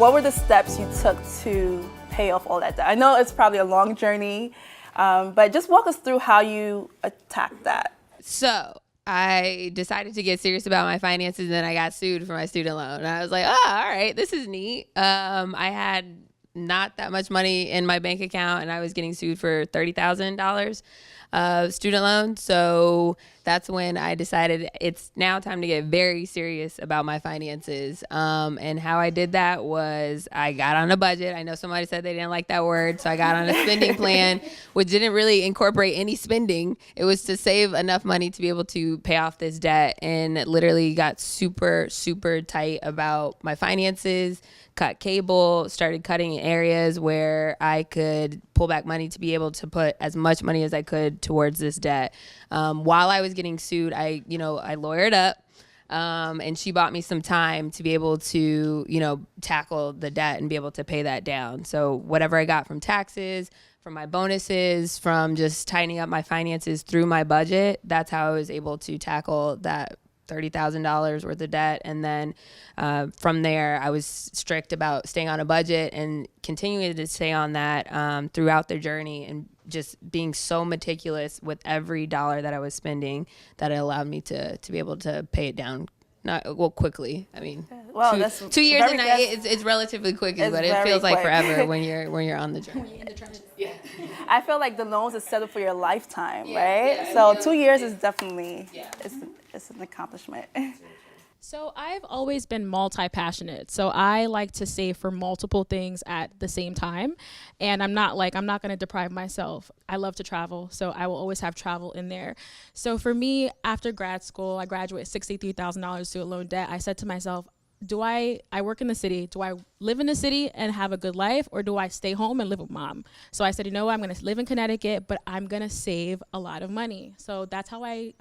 what were the steps you took to pay off all that debt? I know it's probably a long journey, but just walk us through how you attacked that. So I decided to get serious about my finances, and then I got sued for my student loan. And I was like, oh, all right, this is neat. I had not that much money in my bank account, and I was getting sued for $30,000 of student loan. So that's when I decided it's now time to get very serious about my finances. And how I did that was I got on a budget. I know somebody said they didn't like that word, so I got on a spending plan, which didn't really incorporate any spending. It was to save enough money to be able to pay off this debt, and it literally got super, super tight about my finances, cut cable, started cutting in areas where I could pull back money to be able to put as much money as I could towards this debt. While I was getting sued, I lawyered up, and she bought me some time to be able to, tackle the debt and be able to pay that down. So whatever I got from taxes, from my bonuses, from just tightening up my finances through my budget, that's how I was able to tackle that $30,000 worth of debt. And then from there, I was strict about staying on a budget and continuing to stay on that throughout the journey, and just being so meticulous with every dollar that I was spending that it allowed me to be able to pay it down. Quickly. I mean, well, 2 years and it's relatively quick, but it feels like forever when you're on the journey. In the trenches. Yeah. I feel like the loans is set up for your lifetime, right? Yeah, so 2 years is definitely it's an accomplishment. So I've always been multi-passionate. So I like to save for multiple things at the same time. And I'm not going to deprive myself. I love to travel, so I will always have travel in there. So for me, after grad school, I graduated $63,000 student loan debt. I said to myself, I work in the city. Do I live in the city and have a good life, or do I stay home and live with mom? So I said, I'm going to live in Connecticut, but I'm going to save a lot of money. So that's how I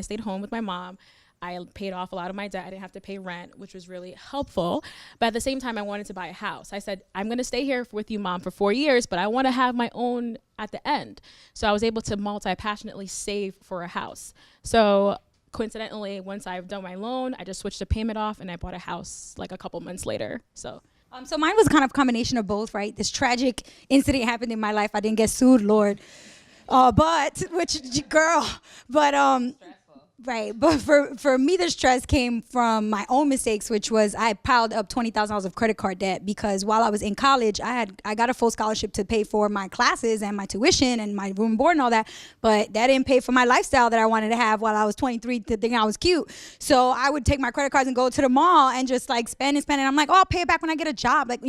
stayed home with my mom. I paid off a lot of my debt. I didn't have to pay rent, which was really helpful. But at the same time, I wanted to buy a house. I said, I'm going to stay here with you, Mom, for 4 years, but I want to have my own at the end. So I was able to multi-passionately save for a house. So coincidentally, once I've done my loan, I just switched the payment off, and I bought a house like a couple months later. So mine was kind of a combination of both, right? This tragic incident happened in my life. I didn't get sued, Lord. Right, but for me, the stress came from my own mistakes, which was I piled up $20,000 of credit card debt because while I was in college, I got a full scholarship to pay for my classes and my tuition and my room and board and all that, but that didn't pay for my lifestyle that I wanted to have while I was 23 to think I was cute. So I would take my credit cards and go to the mall and just like spend and spend, and I'm like, I'll pay it back when I get a job. Like,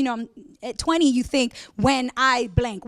at 20, you think when I blank.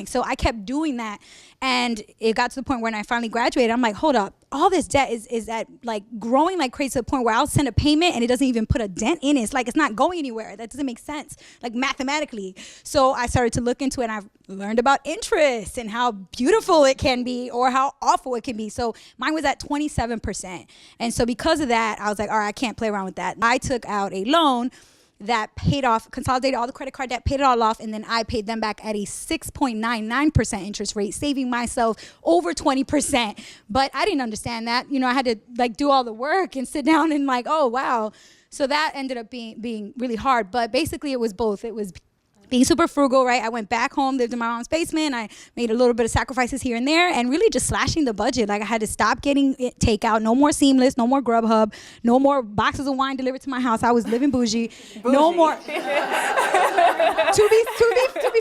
So I kept doing that, and it got to the point when I finally graduated, I'm like, hold up. All this debt is at like growing like crazy to the point where I'll send a payment and it doesn't even put a dent in it. It's like it's not going anywhere. That doesn't make sense, like mathematically. So I started to look into it, and I've learned about interest and how beautiful it can be or how awful it can be. So mine was at 27%. And so because of that, I was like, all right, I can't play around with that. I took out a loan that paid off, consolidated all the credit card debt, paid it all off, and then I paid them back at a 6.99% interest rate, saving myself over 20%. But I didn't understand that. I had to like do all the work and sit down and like, oh wow. So that ended up being really hard. But basically it was both. It was being super frugal, right? I went back home, lived in my mom's basement. I made a little bit of sacrifices here and there, and really just slashing the budget. Like I had to stop getting takeout, no more Seamless, no more Grubhub, no more boxes of wine delivered to my house. I was living bougie. No more. to be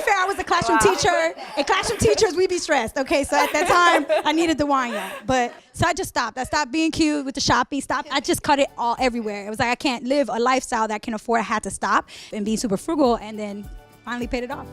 fair, I was a classroom teacher. And classroom teachers, we be stressed. Okay, so at that time, I needed the wine, yeah. So I just stopped. I stopped being cute with the shopping. I just cut it all everywhere. It was like I can't live a lifestyle that I can afford. I had to stop and be super frugal, and then finally paid it off.